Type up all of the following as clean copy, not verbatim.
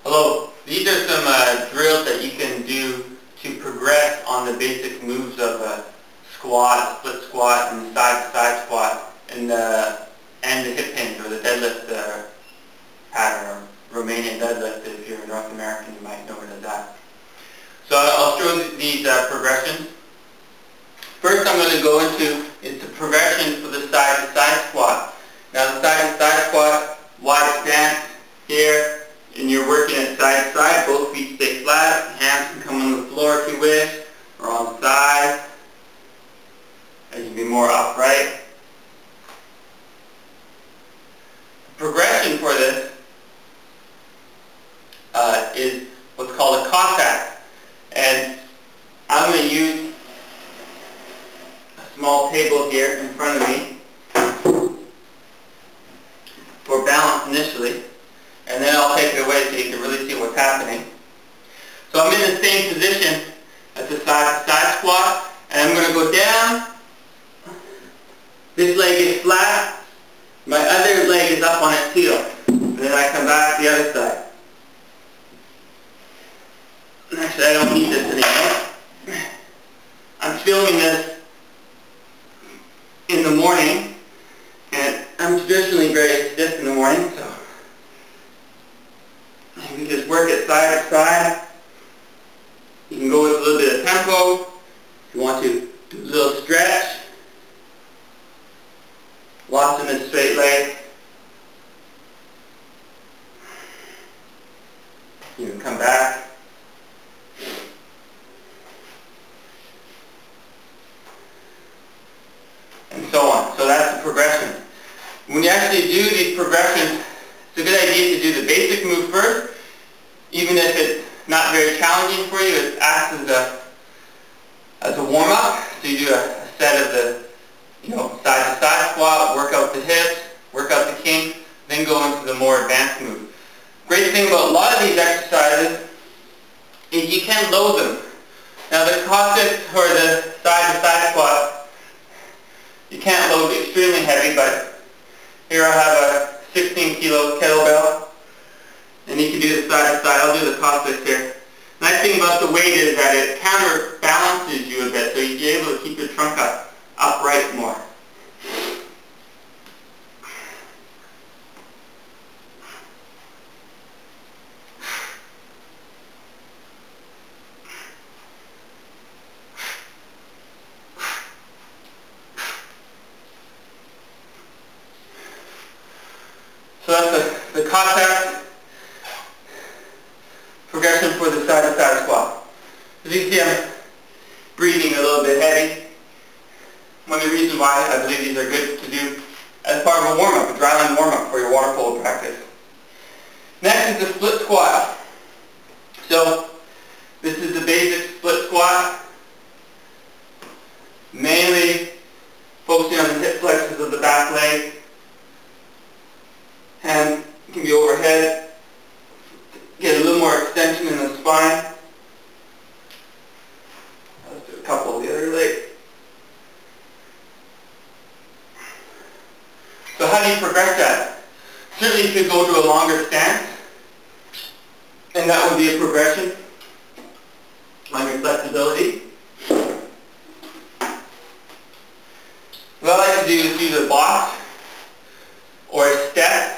Hello. These are some drills that you can do to progress on the basic moves of a squat, split squat, and side-to-side squat, and the hip hinge or the deadlift pattern, or Romanian deadlift. If you're a North American, you might know it as that. So I'll show these progressions. First I'm going to go into is the progression for the side-to-side squat. Now the side-to-side squat, wide stance here, and you're working it side to side. Both feet stay flat. Hands can come on the floor if you wish, or on the side, as you be more upright. The progression for this is what's called a Cossack, and I'm going to use a small table here in front of me for balance initially. And then I'll take it away so you can really see what's happening. So I'm in the same position as the side-to-side squat, and I'm going to go down. This leg is flat. My other leg is up on its heel. And then I come back to the other side. Actually, I don't need this anymore. I'm filming this in the morning, and I'm traditionally very stiff in the morning, so you can just work it side to side. You can go with a little bit of tempo. If you want to do a little stretch. Lots in the straight leg. You can come back. And so on. So that's the progression. When you actually do these progressions, it's a good idea to do the basic move first. Even if it's not very challenging for you, it acts as a warm-up. So you do a set of the side-to-side squat, work out the hips, work out the kinks, then go into the more advanced move. Great thing about a lot of these exercises is you can load them. Now the Cossack or the side-to-side squat, you can't load extremely heavy, but here I have a 16 kilo kettlebell, and you can do the side to side. I'll do the Cossack here. Nice thing about the weight is that it counterbalances you a bit, so you're able to keep your trunk upright more. So that's the Cossack progression for the side-to-side squat. As you can see, I'm breathing a little bit heavy. One of the reasons why I believe these are good to do as part of a warm-up, a dry line warm-up for your water polo practice. Next is the split squat. So this is the basic split squat, mainly focusing on the hip flexors of the back leg. Hand can be overhead. Get a little more extension in the spine. Let's do a couple of the other legs. So how do you progress that? Certainly you could go to a longer stance, and that would be a progression on your flexibility. What I like to do is use a box or a step.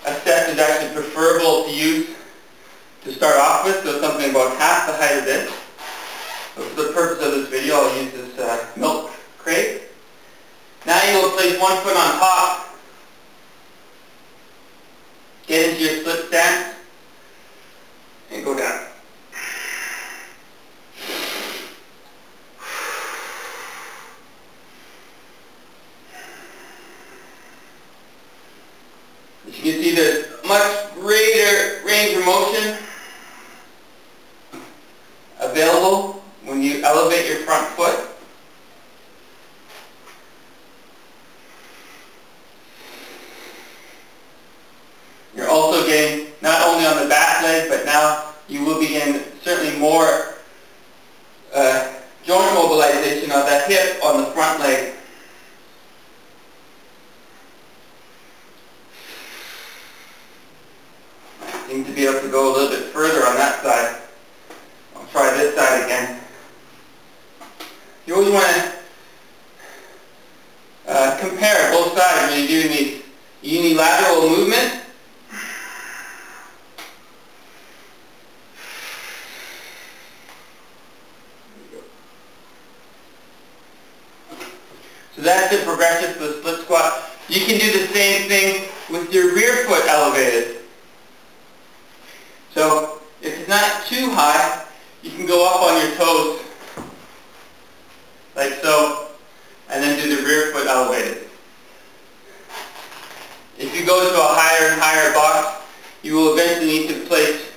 A step is actually preferable to use to start off with, so something about half the height of this. So for the purpose of this video, I'll use this milk crate. Now you will place one foot on top, get into your split stance, and go down. As you can see, there's much greater range of motion available when you elevate your front foot. You're also getting not only on the back leg, but now you will be getting certainly more joint mobilization of that hip on the front leg. seem to be able to go a little bit further on that side. I'll try this side again. You always want to compare both sides when you're doing these unilateral movements. So that's the progression for the split squat. You can do the same thing with your rear foot elevated. So if it's not too high, you can go up on your toes, like so, and then do the rear foot elevated. If you go to a higher and higher box, you will eventually need to place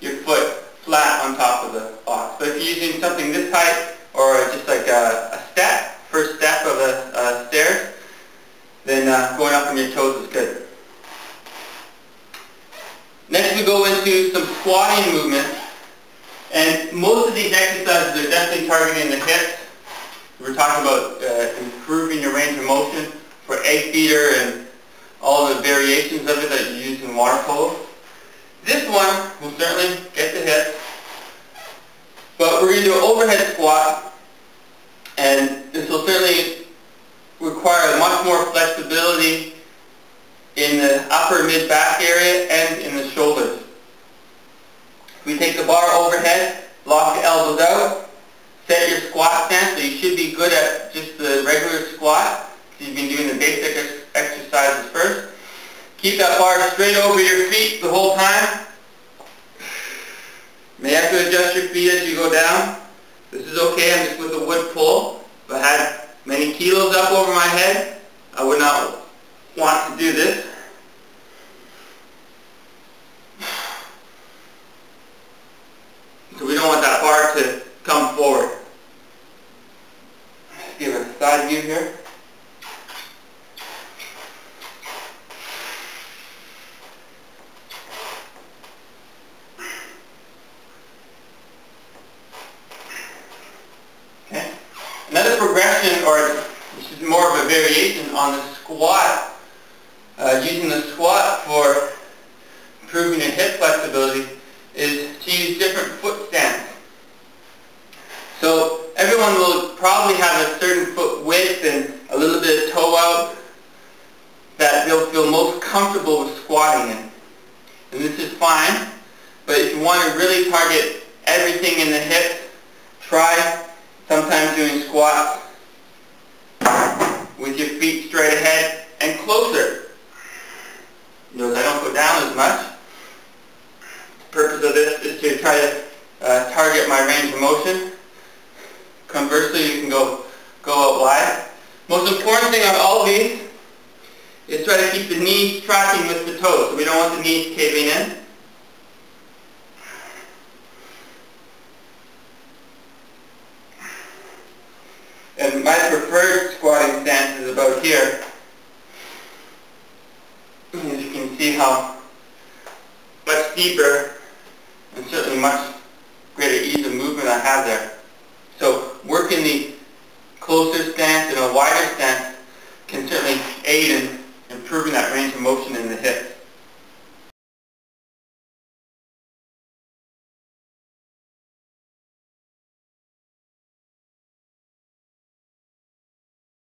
your foot flat on top of the box. But if you're using something this height, or just like a step, first step of the stairs, then going up on your toes is good. Next we go into some squatting movements, and most of these exercises are definitely targeting the hips. We're talking about improving your range of motion for egg beater and all the variations of it that you use in water polo. This one will certainly get the hips, but we're going to do an overhead squat, and this will certainly require much more flexibility in the upper mid-back area and in the shoulders. We take the bar overhead, lock the elbows out, set your squat stance, so you should be good at just the regular squat. You've been doing the basic exercises first. Keep that bar straight over your feet the whole time. You may have to adjust your feet as you go down. This is okay, I'm just with a wood pole. If I had many kilos up over my head, I would not want to do this. So we don't want that bar to come forward. Let's give a side view here. Okay. Another progression, or this is more of a variation on the squat, using the squat for improving your hip flexibility, is to use different foot stance. So everyone will probably have a certain foot width and a little bit of toe out that they'll feel most comfortable with squatting in. And this is fine, but if you want to really target everything in the hips, try sometimes doing squats with your feet straight ahead and closer. Notice I don't go down as much. The purpose of this is to try to target my range of motion. Conversely, you can go out wide. Most important thing on all of these is try to keep the knees tracking with the toes. So we don't want the knees caving in. And my preferred squatting stance is about here. As you can see how much deeper and certainly much greater ease of movement I have there. So working the closer stance and a wider stance can certainly aid in